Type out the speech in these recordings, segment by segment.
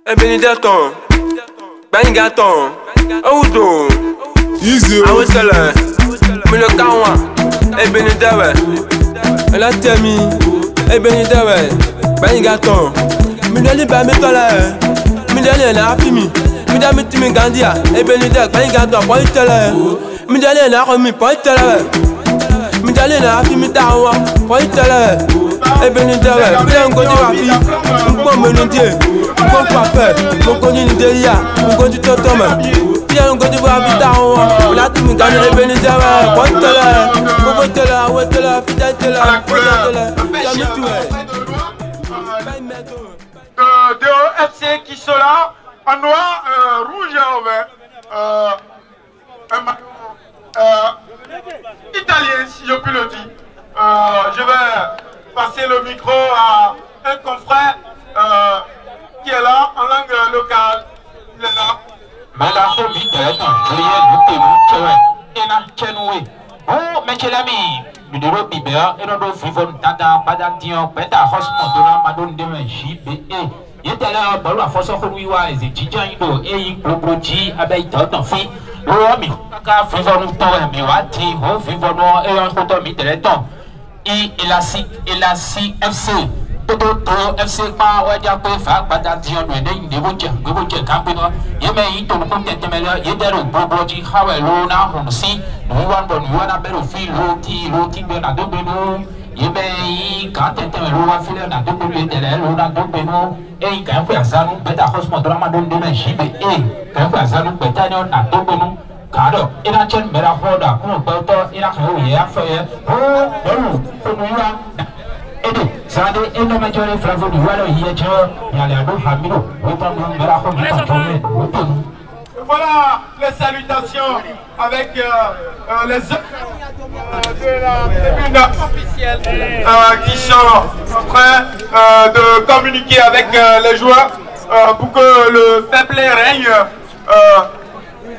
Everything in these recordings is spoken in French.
Benedetto, Bengaton, Odo, Easy. I was a lot. Milokawa, Benedewe, La Temi, Benedewe, Bengaton, Midali Bamitola, Midali and Afimi, Midami Timi Gandia, Benedek, Bengaton, Pointele, Midali and Army, Pointele, Midali and Afimi Tawa, Pointele. Benedewe, bien go to Afi, Mpo Menodie, Mpo Pape, Mpo Nidelia, Mpo Totoma, bien go to Afi Tawa, La Timi Gandia, Benedewe, Pointele, Pocotela, Wetela, Fidatela, Fidatela, de FC qui sont là, en noir, rouge et en vert. Italien, si je puis le dire. Je vais passer le micro à un confrère qui est là en langue locale. Il est là. Oh, mais quel ami, nous devons vivre et nous devons vivre dans un dion, peut-être hosmo, donnant madone de JBE. Il est là, dans la force de l'ouïa, et étudiants, et il proposent avec ton fils. L'homme, car vivons nous tant, mais wati, vivons nous et un photo miteleton. Et la CFC. Toto FC pa wadia ko fa pada dion we den de boche campino yeme ito no konte temela yedero boboji hawe lo na honsi no wan bon wana bero fi loti be na do beno yeme yi ka tete lo wa file na do beno yedere lo na do beno e ka fu azanu beta hosmo drama don de na jibe ka fu azanu beta no na do beno kado ina chen mera hoda ko to ina ka o ye afa ye o no ya Sade eno majore flavo du walo yecho yalado hamino Voilà les salutations avec les de la tribune officielle qui sont en train de communiquer avec les joueurs pour que le fair play règne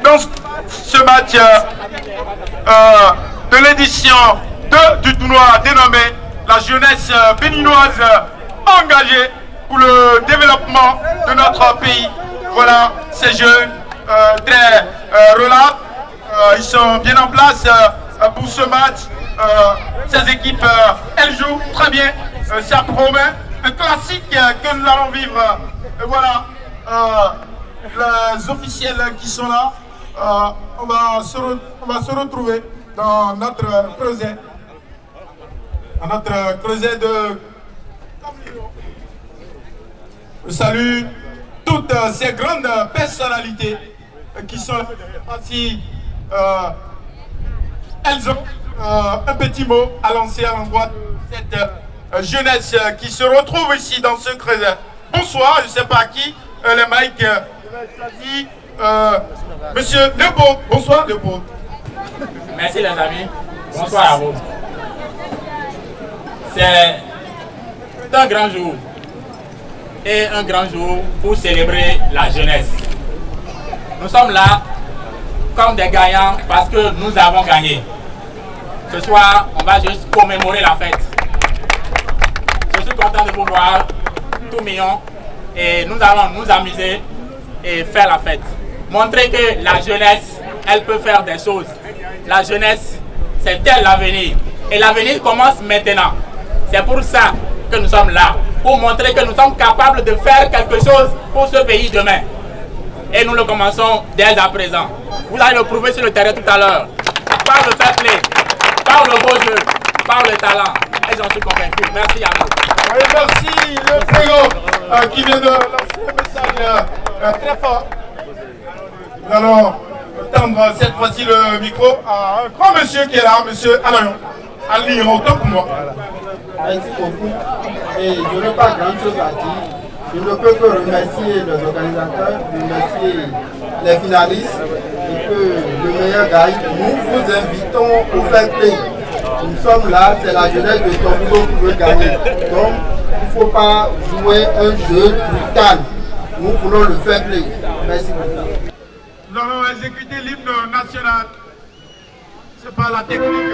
dans ce match de l'édition 2 du tournoi dénommé la jeunesse béninoise engagée pour le développement de notre pays. Voilà ces jeunes très relax. Ils sont bien en place pour ce match. Ces équipes, elles jouent très bien. Ça promet un classique que nous allons vivre. Et voilà les officiels qui sont là. On va se retrouver dans notre creuset. À notre creuset de... Je salue toutes ces grandes personnalités qui sont là. Ainsi, elles ont un petit mot à lancer à l'endroit de cette jeunesse qui se retrouve ici dans ce creuset. Bonsoir, je ne sais pas qui, les mics. Monsieur Lebeau, bonsoir Lebeau. Merci les amis, bonsoir à vous. C'est un grand jour et un grand jour pour célébrer la jeunesse. Nous sommes là comme des gagnants parce que nous avons gagné. Ce soir, on va juste commémorer la fête. Je suis content de vous voir tout mignon et nous allons nous amuser et faire la fête. Montrer que la jeunesse, elle peut faire des choses. La jeunesse, c'est elle l'avenir. Et l'avenir commence maintenant. C'est pour ça que nous sommes là, pour montrer que nous sommes capables de faire quelque chose pour ce pays demain. Et nous le commençons dès à présent. Vous allez le prouver sur le terrain tout à l'heure. Par le fair play, par le beau jeu, par le talent. Et j'en suis convaincu. Merci à vous. Oui, merci le président qui vient de lancer un message très fort. Nous allons tendre cette fois-ci le micro à un grand monsieur qui est là, monsieur Alain. Ali, autant pour moi. Merci beaucoup. Et je n'ai pas grand-chose à dire. Je ne peux que remercier les organisateurs, remercier les finalistes et que le meilleur gagne. Nous vous invitons au fair play. Nous sommes là, c'est la jeunesse de Tombouctou qui veut gagner. Donc, il ne faut pas jouer un jeu brutal. Nous voulons le fair play. Merci beaucoup. Nous allons exécuter l'hymne national. C'est pas la technique.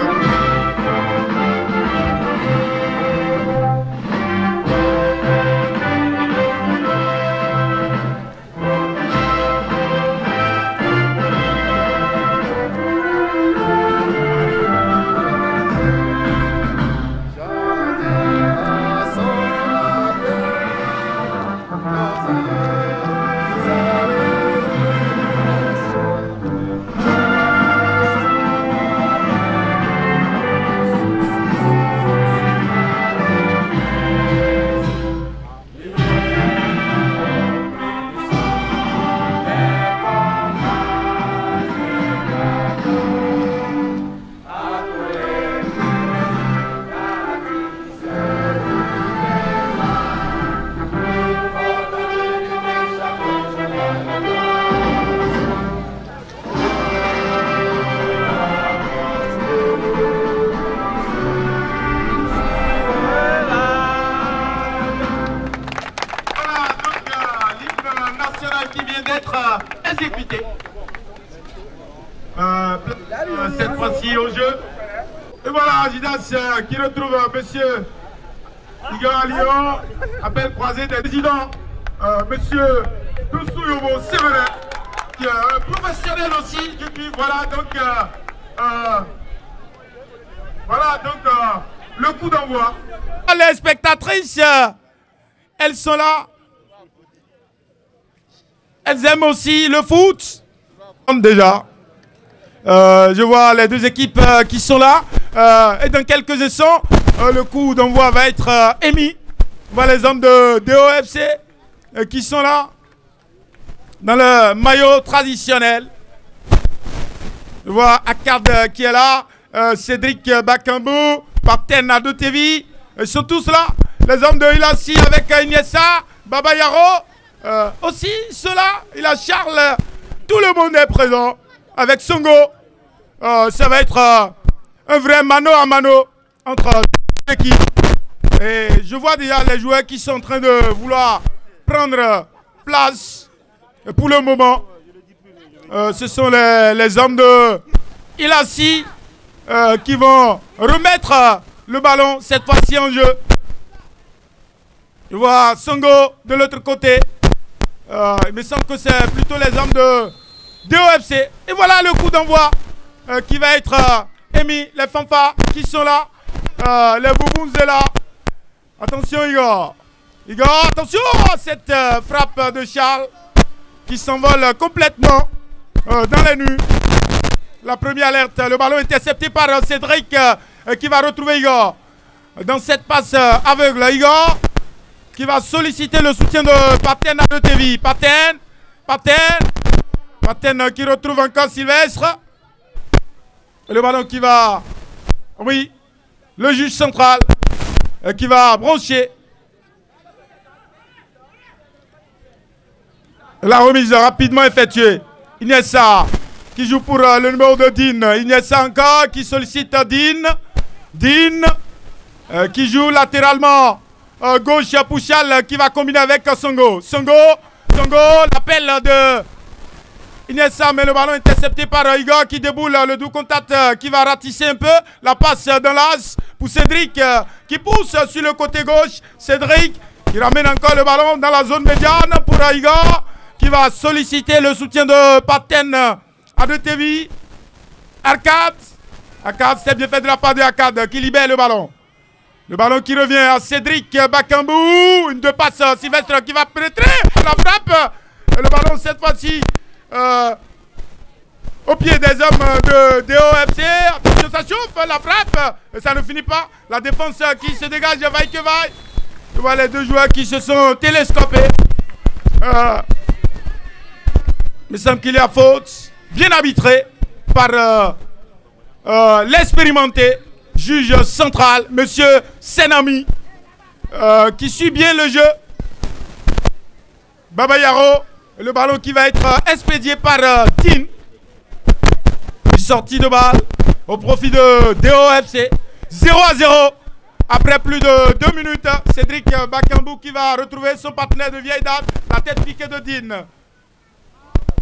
exécuté. Cette fois-ci au jeu. Et voilà, Agidas qui retrouve monsieur Igor Lyon, appel croisé des présidents, monsieur Doussou Séverin, qui est un professionnel aussi. Et puis voilà donc, le coup d'envoi. Les spectatrices, elles sont là. Elles aiment aussi le foot. Déjà, je vois les deux équipes qui sont là. Et dans quelques instants, le coup d'envoi va être émis. On voit les hommes de DOFC qui sont là. Dans le maillot traditionnel. Je vois Akkad qui est là. Cédric Bakambou, Parten Adotevi. Ils sont tous là. Les hommes de Ilassi avec Iniessa, Baba Yaro. Aussi ceux-là. Il a Charles. Tout le monde est présent. Avec Songo. Ça va être un vrai mano à mano entre les équipes. Et je vois déjà les joueurs qui sont en train de vouloir prendre place. Et pour le moment, ce sont les hommes de Ilassi qui vont remettre le ballon cette fois-ci en jeu. Je vois Songo de l'autre côté. Il me semble que c'est plutôt les hommes de DOFC. Et voilà le coup d'envoi qui va être émis. Les fanfares qui sont là. Les boubouns sont là. Attention Igor. Igor, attention à cette frappe de Charles qui s'envole complètement dans les nues. La première alerte, le ballon intercepté par Cédric qui va retrouver Igor. Dans cette passe aveugle, Igor qui va solliciter le soutien de Paten Adotevi. Paten qui retrouve encore Sylvestre. Et le ballon qui va... Oui, le juge central qui va brancher. La remise rapidement effectuée. Iniessa qui joue pour le numéro de Dean. Iniessa encore qui sollicite Dean. Dean qui joue latéralement gauche. Pouchal qui va combiner avec Songo. Songo, l'appel de Iniessa, mais le ballon intercepté par Igor qui déboule le doux contact qui va ratisser un peu. La passe dans l'as pour Cédric qui pousse sur le côté gauche. Cédric qui ramène encore le ballon dans la zone médiane pour Igor qui va solliciter le soutien de Paten Adotevi. Akkad, c'est bien fait de la part de Akkad qui libère le ballon. Le ballon qui revient à Cédric Bakambou. Une deux passes, Sylvestre qui va pénétrer. La frappe. Et le ballon cette fois-ci au pied des hommes de DOFC. Attention, ça chauffe. La frappe. Et ça ne finit pas. La défense qui se dégage, vaille que vaille. Je vois les deux joueurs qui se sont télescopés. Il me semble qu'il y a faute. Bien arbitré par l'expérimenté juge central, monsieur Senami, qui suit bien le jeu. Baba Yaro, le ballon qui va être expédié par Tin. Sortie de balle au profit de DOFC. 0-0 après plus de 2 minutes. Cédric Bakambou qui va retrouver son partenaire de vieille date. La tête piquée de Din.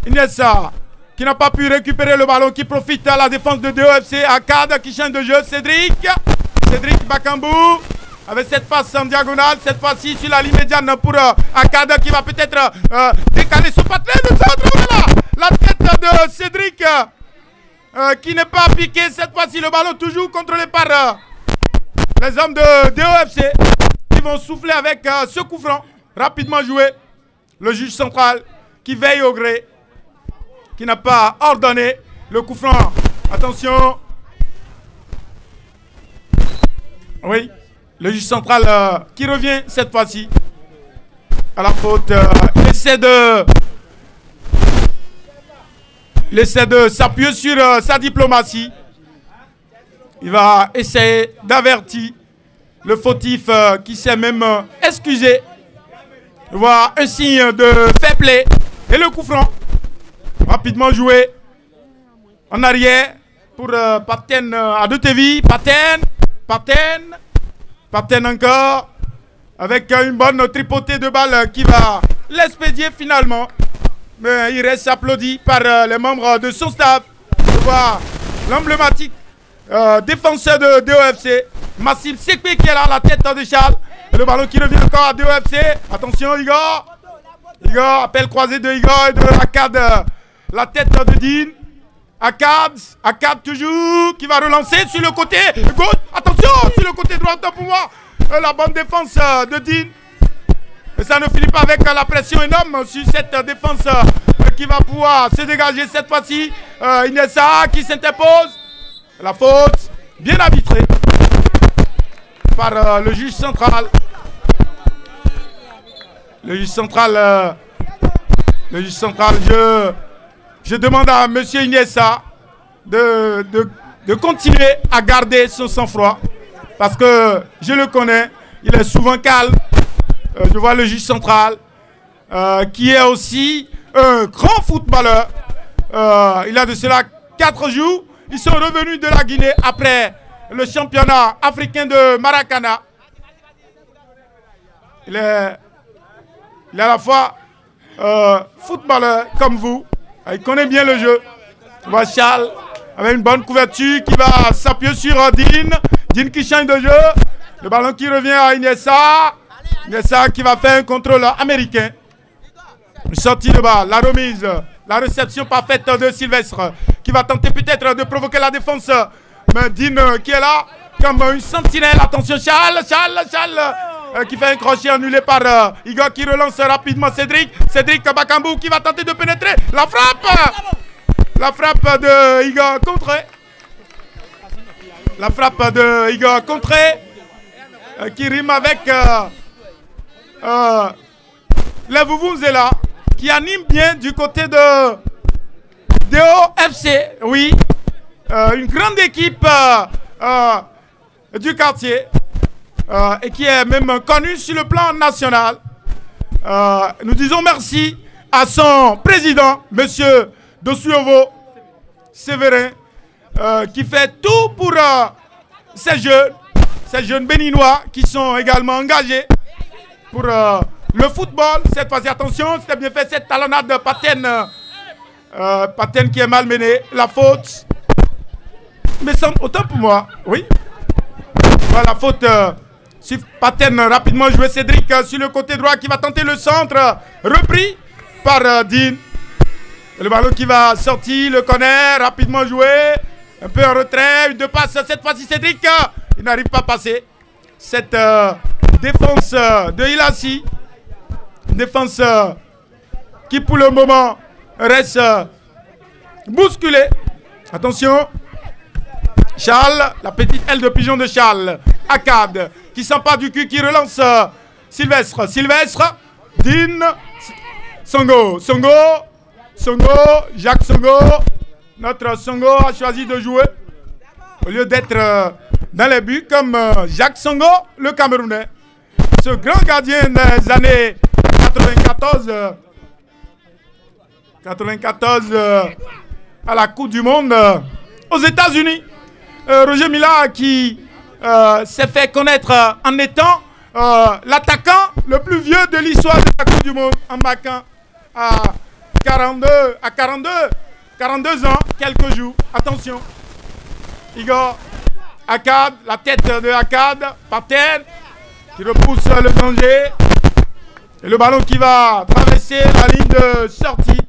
Iniessa qui n'a pas pu récupérer le ballon, qui profite à la défense de DOFC. Akkad qui change de jeu. Cédric Bakambou avec cette passe en diagonale. Cette fois-ci sur la ligne médiane pour Akkad qui va peut-être décaler son partenaire. Le centre, voilà la tête de Cédric qui n'est pas piqué. Cette fois-ci le ballon toujours contrôlé par les hommes de DOFC qui vont souffler avec ce coup franc. Rapidement joué. Le juge central qui veille au gré, qui n'a pas ordonné le coup franc. Attention. Oui, le juge central qui revient cette fois-ci à la faute. Il essaie de s'appuyer sur sa diplomatie. Il va essayer d'avertir le fautif qui s'est même excusé. Il voit un signe de fair play et le coup franc. Rapidement joué en arrière pour Paten Adotevi. Paten encore avec une bonne tripotée de balles qui va l'expédier finalement. mais il reste applaudi par les membres de son staff. Je vois l'emblématique défenseur de DOFC, Massim Sekpe, qui est là à la tête de Charles. Et le ballon qui revient encore à DOFC. Attention, Igor. Igor, appel croisé de Igor et de Akkad. La tête de Dean. Akkad toujours, qui va relancer sur le côté gauche. Attention, sur le côté droit pour moi. La bonne défense de Dean. Et ça ne finit pas avec la pression énorme sur cette défense qui va pouvoir se dégager cette fois-ci. Inessa qui s'interpose. La faute bien arbitrée par le juge central. Le juge central, je demande à M. Inessa de continuer à garder son sang-froid. Parce que je le connais, il est souvent calme. Je vois le juge central qui est aussi un grand footballeur. Il a de cela 4 jours. Ils sont revenus de la Guinée après le championnat africain de Maracana. Il est à la fois footballeur comme vous. Il connaît bien le jeu. On voit Charles avec une bonne couverture qui va s'appuyer sur Dean. Dean qui change de jeu. Le ballon qui revient à Inessa. Inessa qui va faire un contrôle américain. Une sortie de balle, la remise, la réception parfaite de Sylvestre qui va tenter peut-être de provoquer la défense. Mais Dean qui est là comme une sentinelle. Attention Charles qui fait un crochet annulé par Igor qui relance rapidement Cédric Bakambou qui va tenter de pénétrer. La frappe de Igor contrée. La frappe de Igor contrée qui rime avec les Vuvuzela qui anime bien du côté de DOFC. Oui, une grande équipe du quartier et qui est même connue sur le plan national. Nous disons merci à son président, M. Dosuovo Séverin, qui fait tout pour ces jeunes béninois qui sont également engagés pour le football. Cette fois-ci, attention, c'était bien fait cette talonnade de Patène. Patène qui est malmené. La faute. Mais autant pour moi, oui. Voilà, la faute sur Patène. Rapidement joué Cédric sur le côté droit qui va tenter le centre. Repris par Dean. Et le ballon qui va sortir, le corner, rapidement joué. Un peu en retrait, une deux passes. Cette fois-ci, Cédric, il n'arrive pas à passer. Cette défense de Ilassi. Une défense qui, pour le moment, reste bousculée. Attention. Charles, la petite aile de pigeon de Charles. Akkad, qui s'empare du cul, qui relance Sylvestre. Dean. Songo, Jacques Songo. Notre Songo a choisi de jouer au lieu d'être dans les buts comme Jacques Songo, le Camerounais. Ce grand gardien des années 94 à la Coupe du Monde aux États-Unis. Roger Mila qui s'est fait connaître en étant l'attaquant le plus vieux de l'histoire de la Coupe du Monde en marquant à 42 ans, quelques jours. Attention. Igor Akkad, la tête de Akkad, Patène, qui repousse le danger. Et le ballon qui va traverser la ligne de sortie.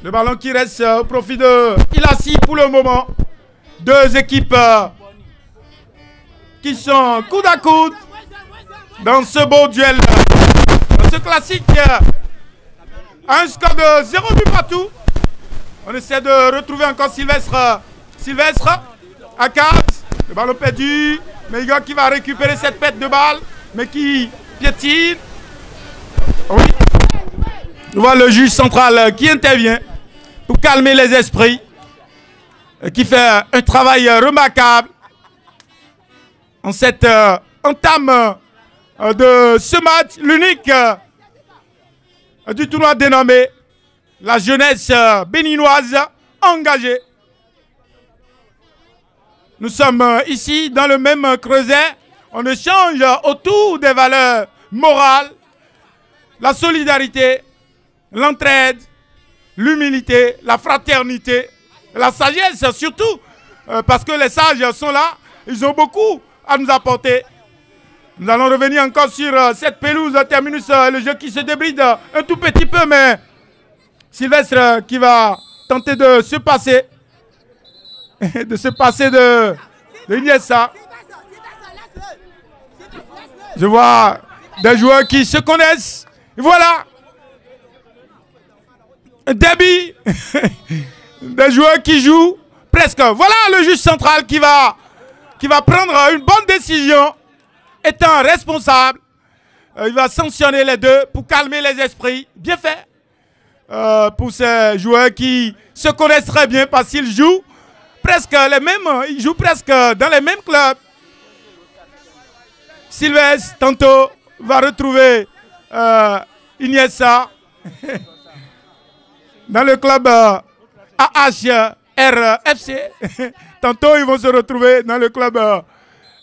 Le ballon qui reste au profit de Ilassi pour le moment. Deux équipes qui sont coude à coude dans ce beau duel. Dans ce classique. Un score de 0 but partout. On essaie de retrouver encore Sylvestre, Akkad, le ballon perdu. Mais Igor qui va récupérer cette pète de balle, mais qui piétine. Oui. On voit le juge central qui intervient pour calmer les esprits, qui fait un travail remarquable en cette entame de ce match, l'unique du tournoi dénommé la jeunesse béninoise engagée. Nous sommes ici dans le même creuset. On échange autour des valeurs morales, la solidarité l'entraide, l'humilité, la fraternité, la sagesse surtout, parce que les sages sont là, ils ont beaucoup à nous apporter. Nous allons revenir encore sur cette pelouse terminus, le jeu qui se débride un tout petit peu, mais Sylvestre qui va tenter de se passer, de Iniesta. Je vois des joueurs qui se connaissent. Voilà. Un débit. Des joueurs qui jouent presque. Voilà le juge central qui va prendre une bonne décision. Étant responsable, il va sanctionner les deux pour calmer les esprits. Bien fait. Pour ces joueurs qui se connaissent très bien parce qu'ils jouent presque les mêmes. Ils jouent presque dans les mêmes clubs. Sylvestre, tantôt, va retrouver Iniesta dans le club AHRFC. Tantôt, ils vont se retrouver dans le club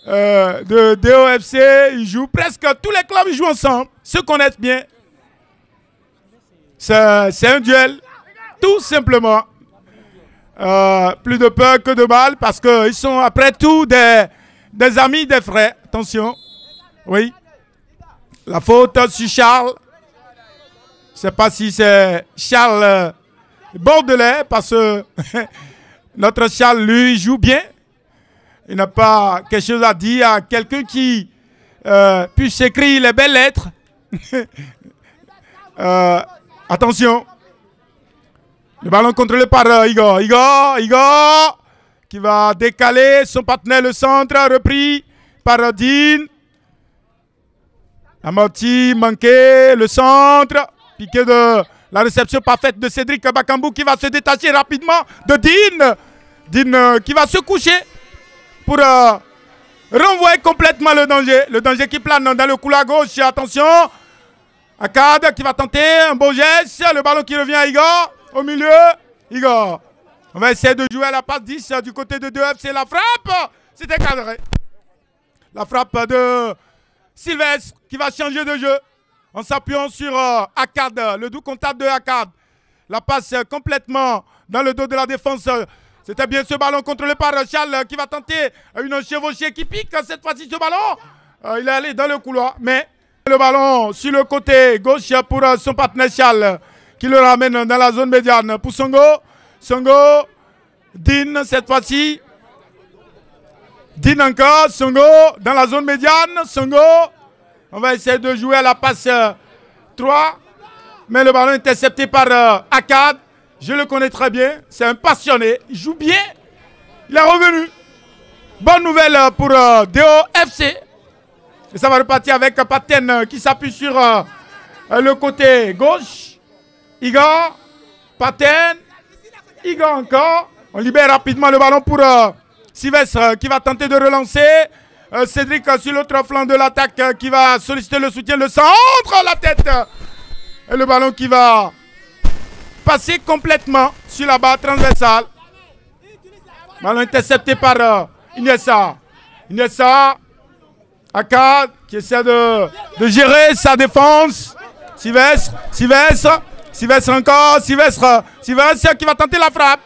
de DOFC. Ils jouent presque tous les clubs, ils jouent ensemble, se connaissent bien. C'est un duel, tout simplement. Plus de peur que de mal parce qu'ils sont après tout des amis, des frères. Attention. Oui. La faute sur Charles. Je ne sais pas si c'est Charles Bordelais parce que notre Charles, lui, joue bien. Il n'a pas quelque chose à dire à quelqu'un qui puisse écrire les belles lettres. Attention. Le ballon contrôlé par Igor. Igor qui va décaler son partenaire, le centre, repris par Dean. Amorti, manqué, le centre. Piqué de la réception parfaite de Cédric Bakambu qui va se détacher rapidement de Dean. Dean qui va se coucher pour renvoyer complètement le danger. Le danger qui plane dans le couloir gauche. Attention. Akkad qui va tenter un beau geste. Le ballon qui revient à Igor. Au milieu. Igor. On va essayer de jouer à la passe 10 du côté de 2F. C'est la frappe. C'était cadré. La frappe de Sylvestre qui va changer de jeu en s'appuyant sur Akkad, le doux contact de Akkad. La passe complètement dans le dos de la défense. C'était bien ce ballon contrôlé par Charles qui va tenter une chevauchée qui pique. Cette fois-ci, ce ballon, il est allé dans le couloir. Mais le ballon sur le côté gauche pour son partenaire Charles qui le ramène dans la zone médiane. Pour Songo. Songo. Dean cette fois-ci. Dean encore. Songo dans la zone médiane. Songo. On va essayer de jouer à la passe 3. Mais le ballon est intercepté par Akkad. Je le connais très bien. C'est un passionné. Il joue bien. Il est revenu. Bonne nouvelle pour DOFC. Et ça va repartir avec Paten qui s'appuie sur le côté gauche. Igor. Paten. Igor encore. On libère rapidement le ballon pour Sylvestre qui va tenter de relancer. Cédric sur l'autre flanc de l'attaque qui va solliciter le soutien. Le centre, la tête. Et le ballon qui va passer complètement sur la barre transversale. Ballon intercepté par Iniesta. Iniesta. Akkad qui essaie de gérer sa défense. Sylvestre. Sylvestre. Sylvestre encore. Sylvestre. Sylvestre qui va tenter la frappe.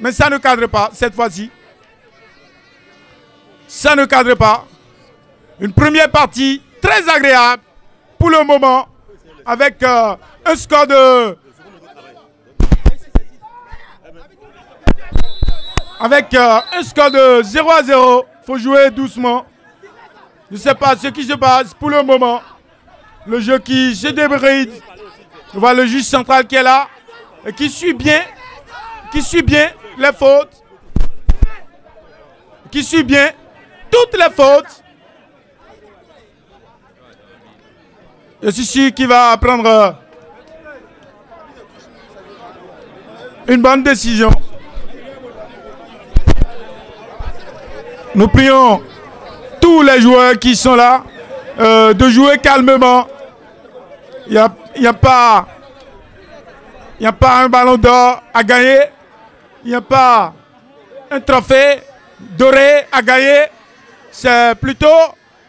Mais ça ne cadre pas cette fois-ci. Ça ne cadre pas. Une première partie très agréable pour le moment. Avec un score de... Avec un score de 0-0. Il faut jouer doucement. Je ne sais pas ce qui se passe pour le moment. Le jeu qui se débride. On voit le juge central qui est là. Et qui suit bien les fautes. Qui suit bien toutes les fautes. Et c'est celui qui va prendre une bonne décision. Nous prions tous les joueurs qui sont là de jouer calmement. Il n'y a pas un ballon d'or à gagner. Il n'y a pas un trophée doré à gagner. C'est plutôt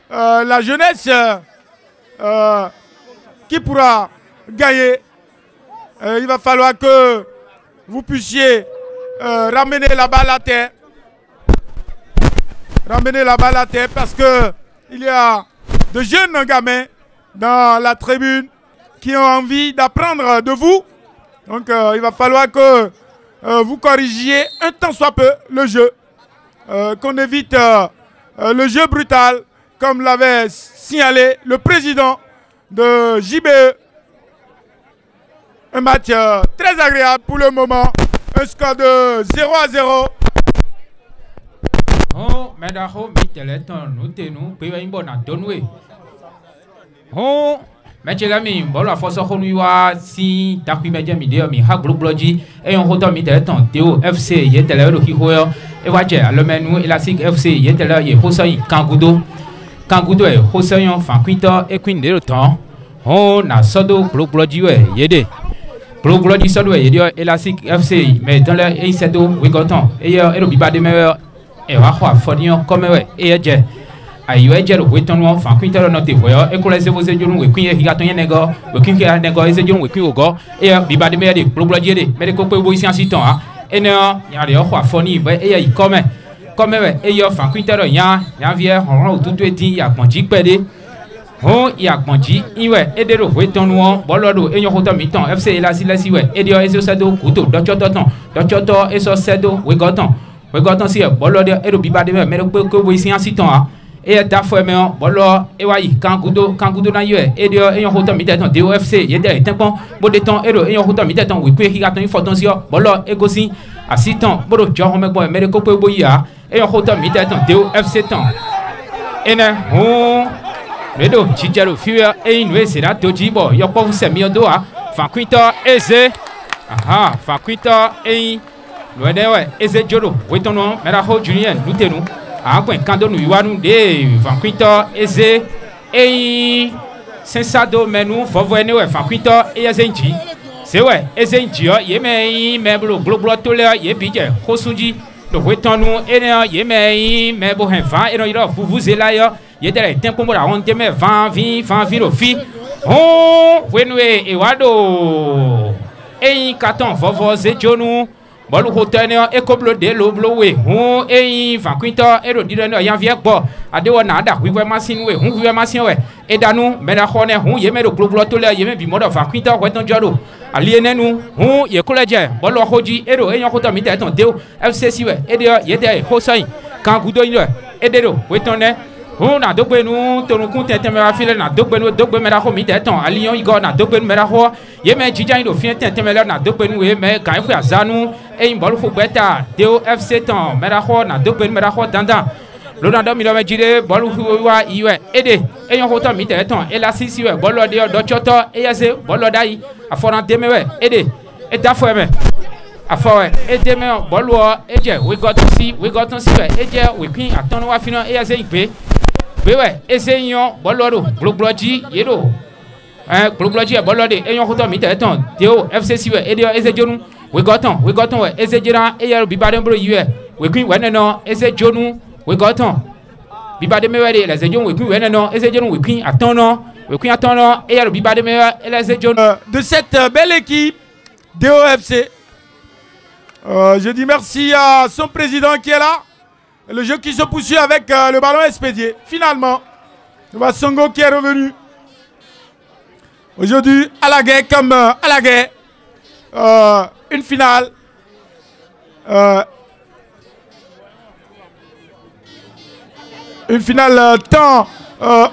la jeunesse qui pourra gagner Il va falloir que vous puissiez ramener la balle à terre. Ramener la balle à terre parce que il y a de jeunes gamins dans la tribune qui ont envie d'apprendre de vous. Donc il va falloir que vous corrigiez un tant soit peu le jeu. Qu'on évite le jeu brutal comme l'avait signalé le président de JBE. Un match très agréable pour le moment. Un score de 0-0. Oh, medaho miteleton nutenu pewa imbo na donwe. Oh, mechelami bolo afoso konuwa si takwi meje mideo mi ha globloji e on hoto miteleton Teo FC yetele ro hihoyo e waje alomenu Elastic FC yetele ye hosoyin Kangudo e hosoyin fankwito e queen de ton. Oh, na sodo globloji we yede. Globloji sodo we yede Elastic FC mais dans le e sedo we goton e ro bibade me e wa ho afodion comme we e je ayo e je ro weton won fan kwin tero no te voyo e ko le se bo se jorun we kwin e higa ton yen nego we kwin ke nego e se jorun we kwin ogo e bi ba de me de blogblog de me de ko pe bo isi asitan ha e ne ya re ho afoni be e yi come we e yo fan kwin tero yan vie horon otutu etin ya ponji pede ho ya ponji iwe e de ro weton won bolodo e yan ho to mi ton FC Elastic we e de o e so sedo kuto dochoto e so sedo we goton si bolo de ero biba de me ko bo isi asitan ha e da fo me bolo e wa yi kangudo na yo e de e yon hoto mi tetan Teo FC ye de tenpon bo de ton ero e yon hoto mi tetan we pe higa ton foton si bolo e go si asitan boro jo ho me gbo me ko pe bo yi ha e yon hoto mi tetan Teo FC ton ene ho redo chijero fiwa e inwe sera toji bo yo po se mi odo ha fankwito eze aha fankwito e Noenewe eze joro wetono meraho Julien nutenu akwen kando nu iwanu de vankwito eze sensado menu vovo enewe vankwito eze nji sewe eze nji yo yeme meblo globlo tole ye bije hosunji do wetonu ene yeme mebo henfa eno iro vuvuzela yo yedere tempo mora on teme 20 lo fi wenwe ewado katon vovo ze jonu bolu hotene e koblo de lo blowe hu vankwito e ro dire no yan vie gbo adewo na ada wiwe machine we hu wiwe machine we e danu mera khone hu ye mero globlo to le ye me bi modo vankwito weton joro alienenu hu ye koleje bolu hoji e ro e yan hoto mi te ton Teo FC si we e de ye de hosain kan gudo yin e de ro weton ne hu na dogbe nu torun kun tete mera file na dogbe mera ho mi te ton alion igo na dogbe mera ho ye me jijan yin do fien tete mera na dogbe nu we me kan fu azanu e bolu fu beta Teo FC ton mera ho na dogbe mera ho dandan Ronaldo mi lo me jire bolu fu wa iwe ede e yon hoto mi te ton Elastic si we bolu de do choto e yese bolu dai afona demewe ede e da fo me afowe e deme bolu eje we got to see we eje we pin atonu wa fina e yese ipe bewe ese yon bolu globloji yedo globloji e bolu de e yon hoto mi te ton Teo FC si we ede ese jonu we got on we ese jira e yaro bibade bro yiwe we queen we no ese jonu we got on bibade mewede ese jonu we queen we no ese jonu we queen atono e yaro bibade mewe ese jonu de cette belle équipe Teo FC. Je dis merci à son président qui est là. Le jeu qui se poursuit avec le ballon expédié. Finalement, Songo qui est revenu. Aujourd'hui, à la guerre comme à la guerre. Une finale. Une finale tant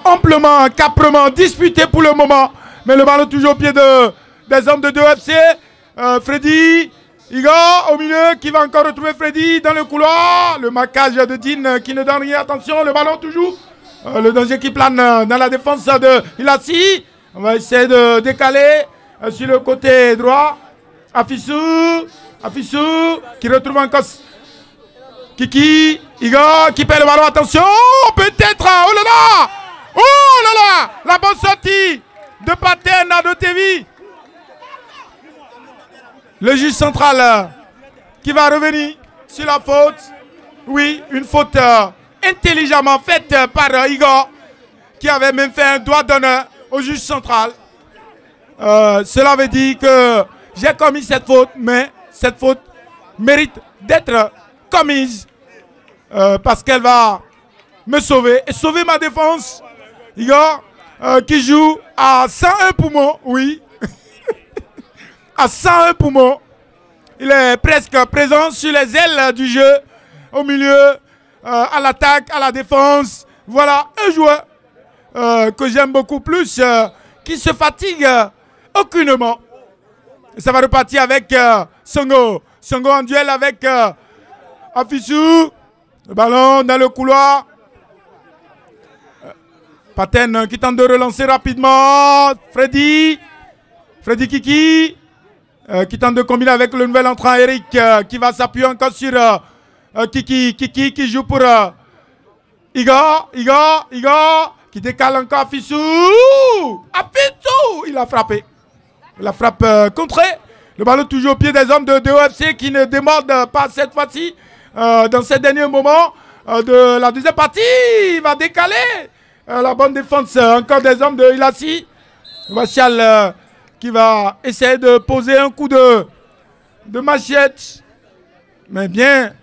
amplement, caprement disputée pour le moment. Mais le ballon toujours au pied des hommes de Teo FC. Freddy, Igor au milieu qui va encore retrouver Freddy dans le couloir. Le marquage de Dean qui ne donne rien. Attention, le ballon toujours. Le danger qui plane dans la défense de Ilassi. On va essayer de décaler sur le côté droit. Afissou qui retrouve encore Kiki. Igor qui perd le ballon. Attention, peut-être. Oh là là, la bonne sortie de Paten à Dotevi. Le juge central qui va revenir sur la faute. Oui, une faute intelligemment faite par Igor qui avait même fait un doigt d'honneur au juge central. Cela veut dire que j'ai commis cette faute, mais cette faute mérite d'être commise parce qu'elle va me sauver et sauver ma défense. Igor qui joue à 101 poumons, oui, à 101 poumons. Il est presque présent sur les ailes du jeu, au milieu, à l'attaque, à la défense. Voilà un joueur que j'aime beaucoup plus, qui se fatigue aucunement. Et ça va repartir avec Songo. Songo en duel avec Afissou. Le ballon dans le couloir. Paten qui tente de relancer rapidement. Freddy Kiki qui tente de combiner avec le nouvel entrant Eric qui va s'appuyer encore sur Kiki qui joue pour Igor qui décale encore Afissou. Il a frappé. La frappe contrée. Le ballon toujours au pied des hommes de DOFC qui ne démordent pas cette fois-ci. Dans ces derniers moments de la deuxième partie, il va décaler. La bonne défense encore des hommes de Ilassi. Vachal qui va essayer de poser un coup de machette. Mais bien.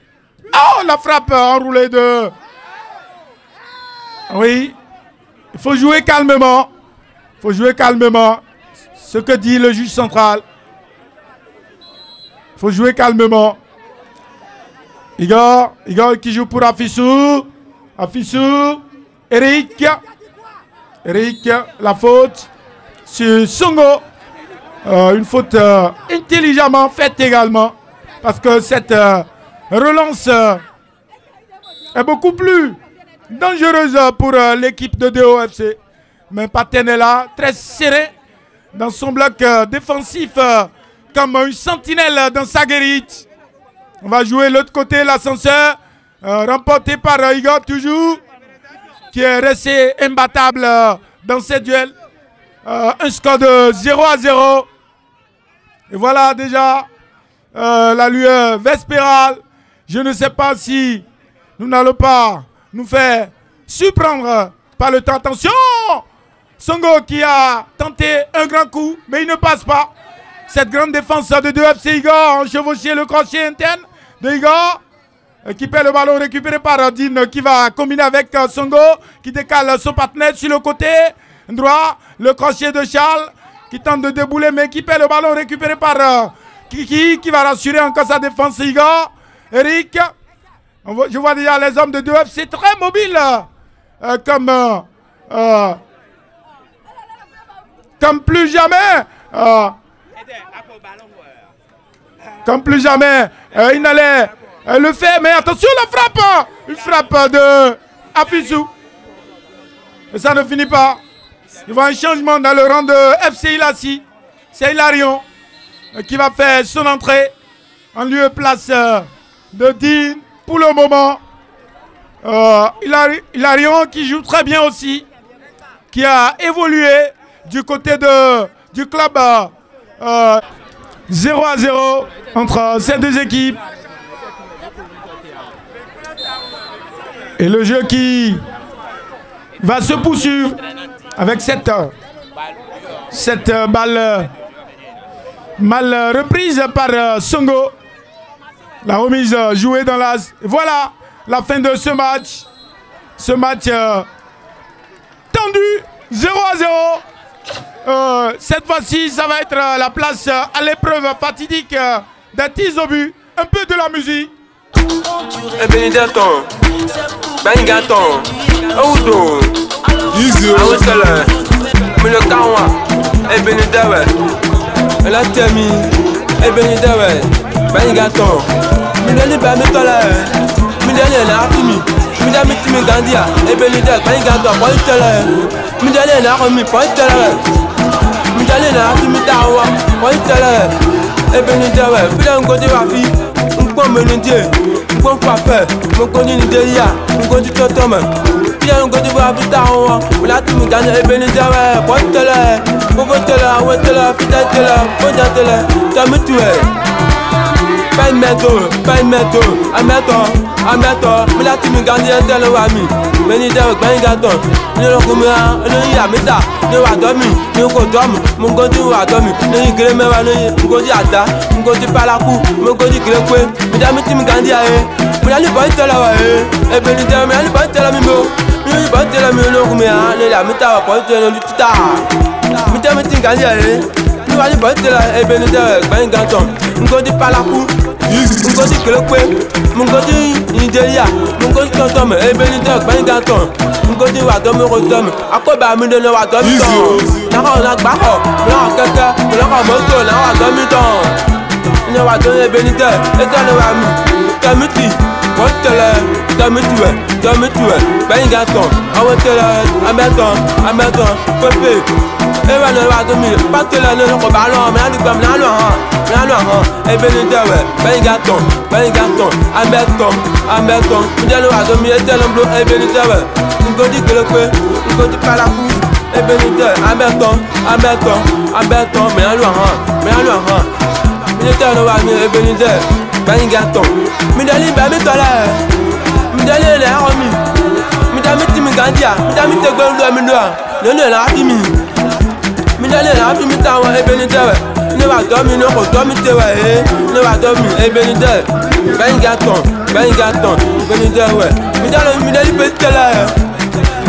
Oh, la frappe enroulée de... Oui. Il faut jouer calmement. Il faut jouer calmement. Ce que dit le juge central. Il faut jouer calmement. Igor qui joue pour Afissou. Eric, la faute sur Songo. Une faute intelligemment faite également. Parce que cette relance est beaucoup plus dangereuse pour l'équipe de DOFC. Mais Paten est là, très serré dans son bloc défensif, comme une sentinelle dans sa guérite. On va jouer l'autre côté, l'ascenseur, remporté par Igor toujours, qui est resté imbattable dans ces duels. Un score de 0-0. Et voilà déjà la lueur vespérale. Je ne sais pas si nous n'allons pas nous faire surprendre par le temps. Attention! Songo qui a tenté un grand coup, mais il ne passe pas. Cette grande défense de 2FC Igor, enchevauché le crochet interne de Igor, qui perd le ballon récupéré par Dean, qui va combiner avec Songo, qui décale son partenaire sur le côté droit. Le crochet de Charles, qui tente de débouler, mais qui perd le ballon récupéré par Kiki, qui va rassurer encore sa défense Igor. Eric, je vois déjà les hommes de 2FC très mobiles, comme plus jamais. Comme plus jamais, il n'allait le faire, mais attention la frappe. Une frappe de Afissou. Et ça ne finit pas. Il y a un changement dans le rang de FC Ilassi. C'est Hilarion qui va faire son entrée en lieu et place de Dean pour le moment. Hilarion qui joue très bien aussi, qui a évolué du côté du club 0-0 entre ces deux équipes. Et le jeu qui va se poursuivre avec cette balle mal reprise par Songo. La remise jouée dans la... Voilà la fin de ce match. Ce match tendu, 0-0. Cette fois-ci, ça va être la place à l'épreuve fatidique des tirs au but. Un peu de la musique. Benedetton, Bengaton, Oudo, Awesala, Milokawa, Benedewe, La Temi, Benedewe, Bengaton, Milani Bamitola, Milani Artimi, Milani Gandia, Benedek, Bengaton, Pointele, Milani Armi, Pointele, Milani Artimi Tawa, Pointele, Benedewe, Pilan Godiwafi. Mon papa, mon connu de l'IA, mon connu de Tom, bien on continue à vite à on, la tout me gagne et bénédicat, pointe-la, pour voter là, ouais, là, putain, là, t'as me tué. pas une méthode, mais la team gagné un tel wami, mais ni d'ailleurs pas un gâteau, ni le combien, ni la méta, ni la dormi, ni le codom, mon côté ou à dormi, ni le même année, mon côté à ta, mon côté pas la cou, mon côté que le coin, mais la team gagné à eux, mais la libre est là, et ben ni d'ailleurs, mais la libre est là, mimo, ni la libre est là, mais le combien, ni la méta, pas de le tout tard, mais la team gagné à eux. Wali botte la ebenide gban ganton ngodi palaku ngodi kelekwe ngodi nigeria ngodi tontom ebenide gban ganton ngodi wa domi rodom akoba mi de wa domi ton na ko na gba ko na keke na ko moto na wa domi ton ni wa domi ebenide etale wa mi kamiti botte la domi tuwe gban ganton awotele ameton pepe ewa ne wa domi patela ne ko balon me ani gbam na lo han ebe ni dewe ben gaton ameton ndelo wa domi etelo blo ebe ni dewe ngodi kelekwe ngodi palaku ebe ni de ameton me ani lo han ni etelo wa mi ebe ni de ben gaton mi dali ba mi tola mi dali le ha mi dami timi gandia mi dami tegbe lu mi lo no la fi mi mi dale la fi mi ta wa ebeni dewe ne wa do mi no ko do mi te wa ne wa do mi ebeni de ben gaton ebeni dewe mi dale pe tele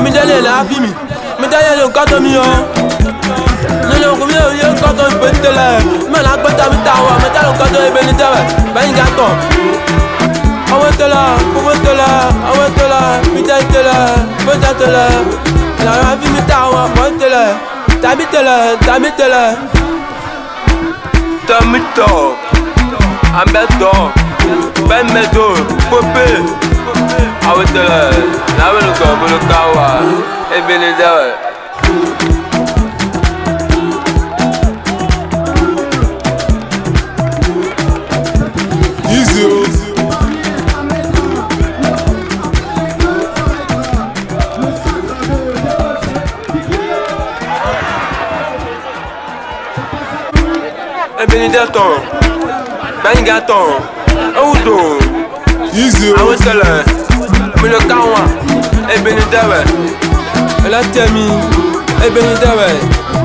mi dale la fi mi dale le gaton mi o ne le ko mi o ye gaton pe tele me la gbata mi ta wa me dale gaton ebeni dewe ben gaton awetela mi tele la fi mi ta wa mo tele Tamitele Ameton Ben medo Popé Awetele Nawe le kawa Ebenide Benedetton, Bengaton, Oudon, Awetele, Milekawa, Ebenedewe, La Temi, Ebenedewe,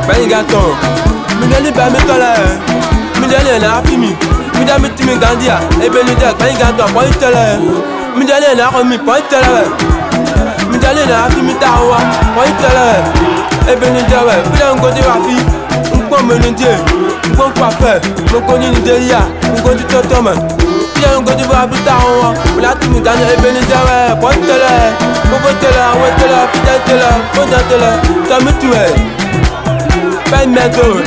Bengaton, Midali Bametole, Midali na Afimi, Midami Timi Gandia, Ebenede, Bengaton, Pointele, Midali na Romi, Pointele, Midali na Afimi Tawa, Pointele, Ebenedewe, Bilango de Rafi, Menundie, mon papa, mon connu Nigeria, mon connu Totoma. Bien, on continue à plus tard, la team gagne et bénédict, pointe-le, pointe-le, ouette-le, fidèle-le, fondate-le, t'as me tué. Pas une méthode,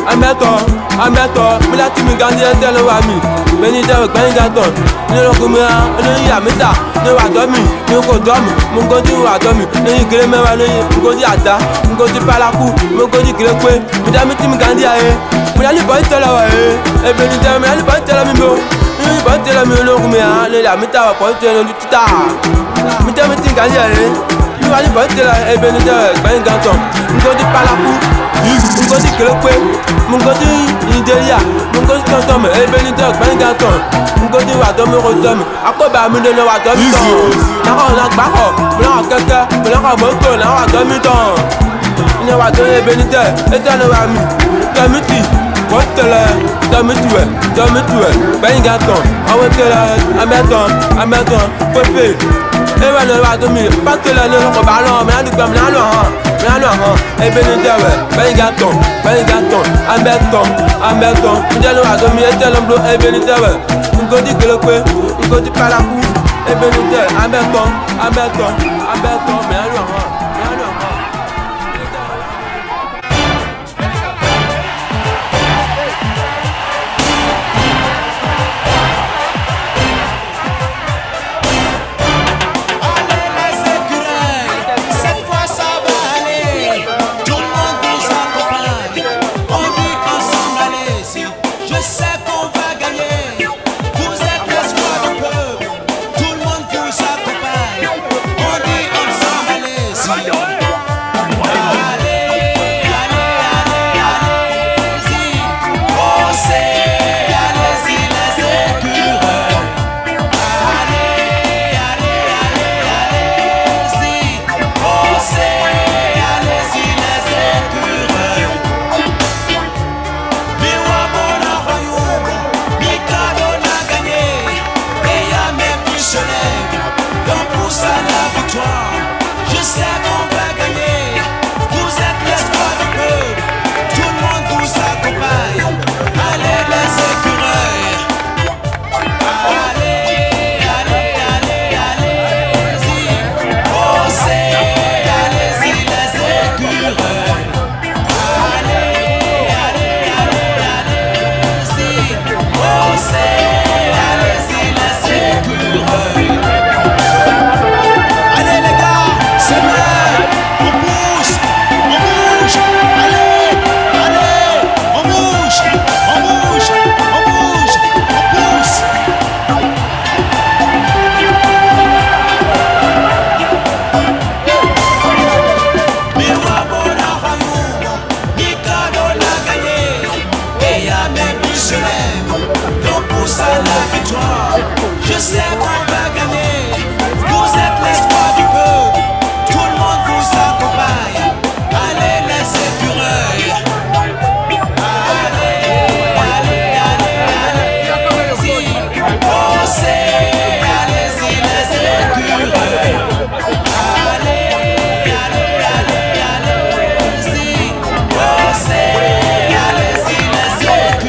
ameton, mais la team gagne et tel ami. Bénédict, ben gâton, ne le combien, ne y a méta, ne va dormir, ne va dormir, mon continue à dormir, ne y gré même à l'œil, mon continue à ta, mon continue pas la cou, mon continue gré quoi, mais la team gagne à eux, mais la libre est là, et bénédict, mais la libre est là, mimo, ne va te la mino, mais la méta va porter le tout tard, mais la team gagne à eux, mais la libre est là, et bénédict, ben gâton, mon continue pas la cou. Mon godi kelekwe, mon godi Nigeria, mon godi tontom, ebenide gban gaton, mon godi wa domi rodom, akoba mi de le wa domi ton, na ko na gba ko, mi na keke, mi na ko moto, na wa domi ton, ni wa domi ebenide, etele wa mi, kamiti, potele, domi tuwe, gban gaton, awetele, ameton, pepe. Ewa ne wa domi, patele ne ko balon, me ani gbam na lo han, ebenide ben gaton, ameton, ndelo wa domi etele mblo ebenide ngodi kelekwe, ngodi palaku, ebenide ameton, me ani lo han. On dit ensemble, allez. sait qu'on va gagner. Vous êtes l'espoir du peuple. Tout le monde vous accompagne. Allez les écureuils. Allez, allez, allez, allez-y. Osez, allez-y les écureuils. Allez, allez, allez, allez-y. Osez, allez-y les écureuils.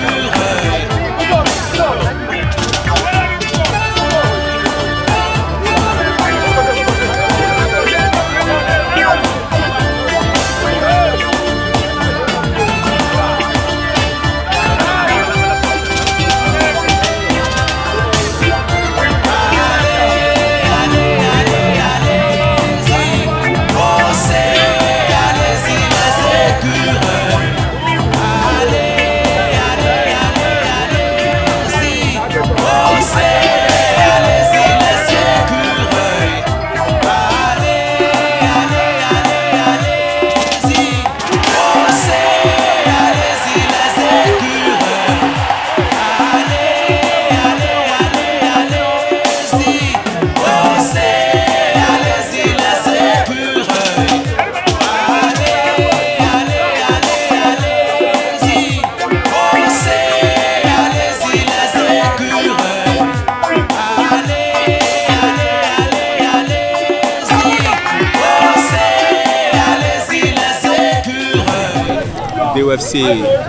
DOFC,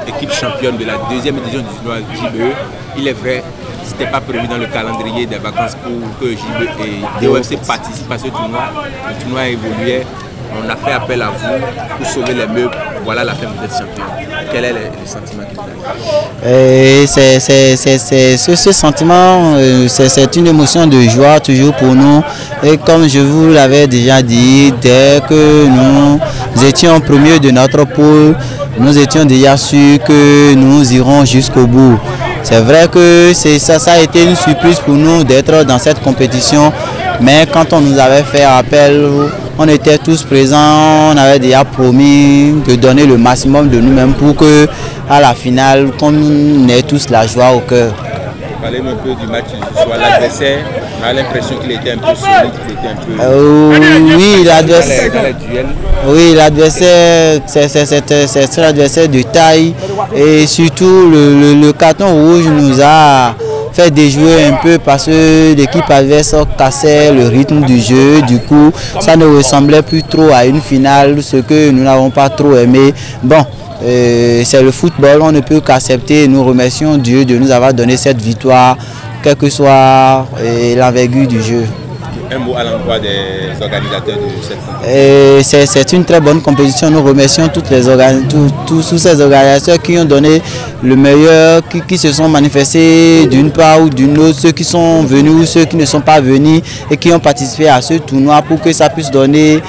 équipe championne de la deuxième édition du tournoi JBE. Il est vrai, ce n'était pas prévu dans le calendrier des vacances pour que JBE et DOFC participent à ce tournoi. Le tournoi évoluait, on a fait appel à vous pour sauver les meubles. Voilà la fin de cette championne. Quel est le sentiment qui vous arrive? Ce sentiment, c'est une émotion de joie toujours pour nous. Et comme je vous l'avais déjà dit, dès que nous étions premiers de notre poule, nous étions déjà sûrs que nous irons jusqu'au bout. C'est vrai que ça a été une surprise pour nous d'être dans cette compétition, mais quand on nous avait fait appel, on était tous présents, on avait déjà promis de donner le maximum de nous-mêmes pour que à la finale, qu'on ait tous la joie au cœur. Parlez-moi un peu du match du soir. L'adversaire, on a l'impression qu'il était un peu solide, qu'il était un peu... Oui, l'adversaire, c'est un adversaire de taille et surtout le carton rouge nous a fait déjouer un peu parce que l'équipe adverse cassait le rythme du jeu. Du coup, ça ne ressemblait plus trop à une finale, ce que nous n'avons pas trop aimé. Bon. C'est le football, on ne peut qu'accepter. Nous remercions Dieu de nous avoir donné cette victoire, quelle que soit l'envergure du jeu. Un mot à l'endroit des organisateurs de cette compétition. C'est une très bonne compétition. Nous remercions tous ces organisateurs qui ont donné le meilleur, qui se sont manifestés d'une part ou d'une autre, ceux qui sont venus ou ceux qui ne sont pas venus et qui ont participé à ce tournoi pour que ça puisse donner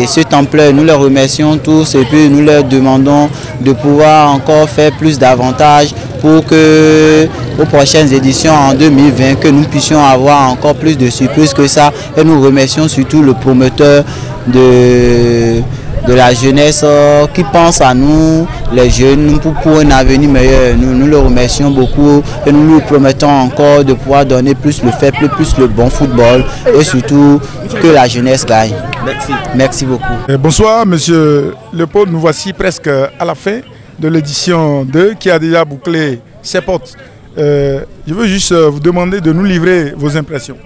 cette ampleur. Nous les remercions tous et puis nous leur demandons de pouvoir encore faire plus d'avantages pour que aux prochaines éditions en 2020 que nous puissions avoir encore plus de surprises que ça. Et nous remercions surtout le promoteur de la jeunesse qui pense à nous, les jeunes, pour un avenir meilleur. Nous le remercions beaucoup et nous lui promettons encore de pouvoir donner plus le fair play, plus le bon football et surtout que la jeunesse gagne. Merci. Merci beaucoup. Bonsoir Monsieur Léopold, nous voici presque à la fin de l'édition 2 qui a déjà bouclé ses portes. Je veux juste vous demander de nous livrer vos impressions.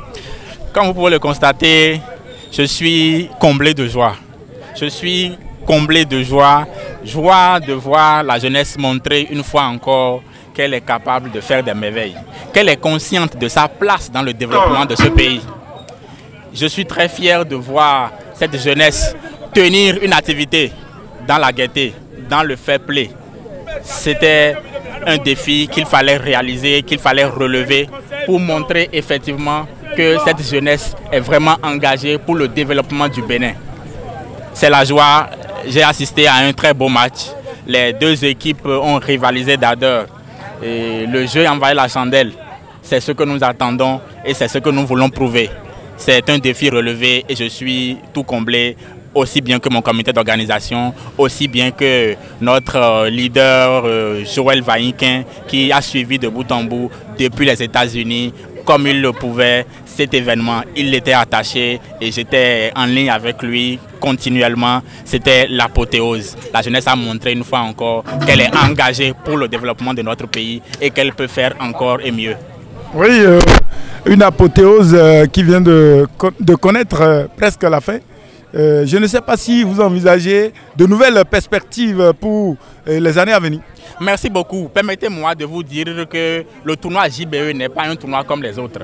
Comme vous pouvez le constater, je suis comblé de joie. Je suis comblé de joie de voir la jeunesse montrer une fois encore qu'elle est capable de faire des merveilles, qu'elle est consciente de sa place dans le développement de ce pays. Je suis très fier de voir cette jeunesse tenir une activité dans la gaieté, dans le fair play. C'était un défi qu'il fallait réaliser, qu'il fallait relever pour montrer effectivement que cette jeunesse est vraiment engagée pour le développement du Bénin. C'est la joie. J'ai assisté à un très beau match. Les deux équipes ont rivalisé d'ardeur. Et le jeu envahit la chandelle. C'est ce que nous attendons et c'est ce que nous voulons prouver. C'est un défi relevé et je suis tout comblé aussi bien que mon comité d'organisation, aussi bien que notre leader Joël Vainquin, qui a suivi de bout en bout depuis les États-Unis, comme il le pouvait, cet événement, il était attaché et j'étais en ligne avec lui continuellement. C'était l'apothéose. La jeunesse a montré une fois encore qu'elle est engagée pour le développement de notre pays et qu'elle peut faire encore et mieux. Oui, une apothéose qui vient de connaître presque la fin. Je ne sais pas si vous envisagez de nouvelles perspectives pour les années à venir. Merci beaucoup. Permettez-moi de vous dire que le tournoi JBE n'est pas un tournoi comme les autres.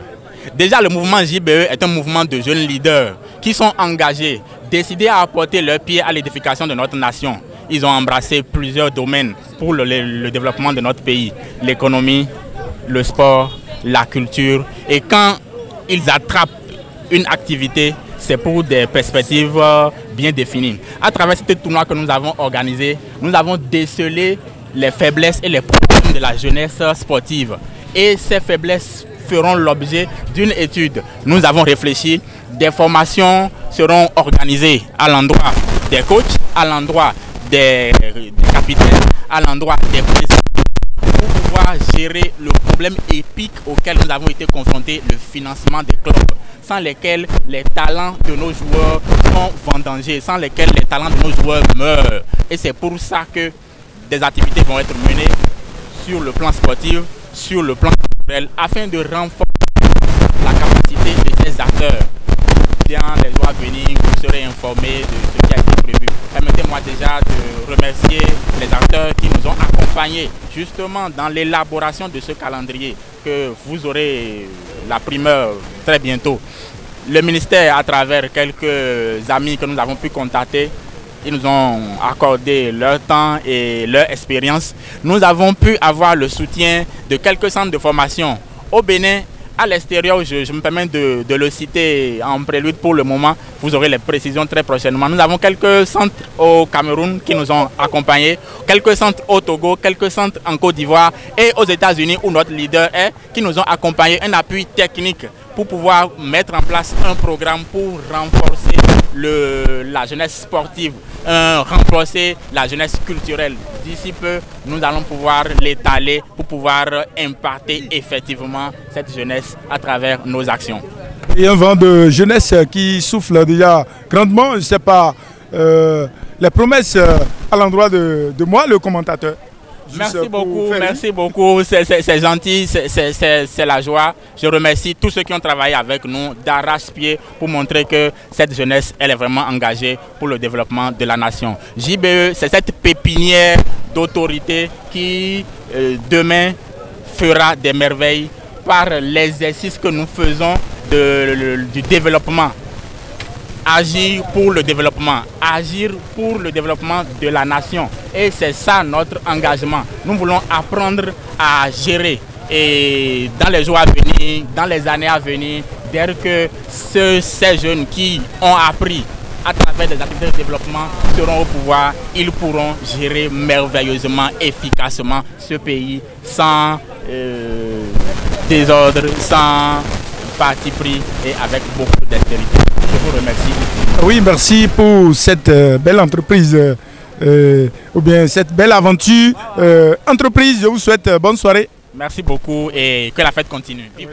Déjà, le mouvement JBE est un mouvement de jeunes leaders qui sont engagés, décidés à apporter leur pied à l'édification de notre nation. Ils ont embrassé plusieurs domaines pour le développement de notre pays. L'économie, le sport, la culture. Et quand ils attrapent une activité, c'est pour des perspectives bien définies. À travers ce tournoi que nous avons organisé, nous avons décelé les faiblesses et les problèmes de la jeunesse sportive. Et ces faiblesses feront l'objet d'une étude. Nous avons réfléchi, des formations seront organisées à l'endroit des coachs, à l'endroit des capitaines, à l'endroit des présidents, pour pouvoir gérer le problème épique auquel nous avons été confrontés, le financement des clubs, sans lesquels les talents de nos joueurs sont vendangés, sans lesquels les talents de nos joueurs meurent. Et c'est pour ça que des activités vont être menées sur le plan sportif, sur le plan culturel, afin de renforcer la capacité de ces acteurs. Dans les jours à venir, vous serez informés de ce qui a été prévu. Permettez-moi déjà de remercier les acteurs qui nous ont accompagnés justement dans l'élaboration de ce calendrier que vous aurez la primeur très bientôt. Le ministère, à travers quelques amis que nous avons pu contacter, ils nous ont accordé leur temps et leur expérience. Nous avons pu avoir le soutien de quelques centres de formation au Bénin, à l'extérieur. Je me permets de le citer en prélude pour le moment. Vous aurez les précisions très prochainement. Nous avons quelques centres au Cameroun qui nous ont accompagnés, quelques centres au Togo, quelques centres en Côte d'Ivoire et aux États-Unis où notre leader est, qui nous ont accompagnés, un appui technique pour pouvoir mettre en place un programme pour renforcer la jeunesse sportive, renforcer la jeunesse culturelle. D'ici peu, nous allons pouvoir l'étaler pour pouvoir impacter effectivement cette jeunesse à travers nos actions. Il y a un vent de jeunesse qui souffle déjà grandement. Je ne sais pas, les promesses à l'endroit de moi, le commentateur. Merci beaucoup, c'est gentil, c'est la joie. Je remercie tous ceux qui ont travaillé avec nous d'arrache-pied pour montrer que cette jeunesse, elle est vraiment engagée pour le développement de la nation. JBE, c'est cette pépinière d'autorité qui demain fera des merveilles par l'exercice que nous faisons du développement. Agir pour le développement, agir pour le développement de la nation. Et c'est ça notre engagement. Nous voulons apprendre à gérer. Et dans les jours à venir, dans les années à venir, dire que ces jeunes qui ont appris à travers des activités de développement seront au pouvoir, ils pourront gérer merveilleusement, efficacement ce pays sans désordre, sans parti pris et avec beaucoup d'extérité. Je vous remercie. Oui, merci pour cette belle entreprise ou bien cette belle aventure entreprise. Je vous souhaite bonne soirée. Merci beaucoup et que la fête continue. Vive.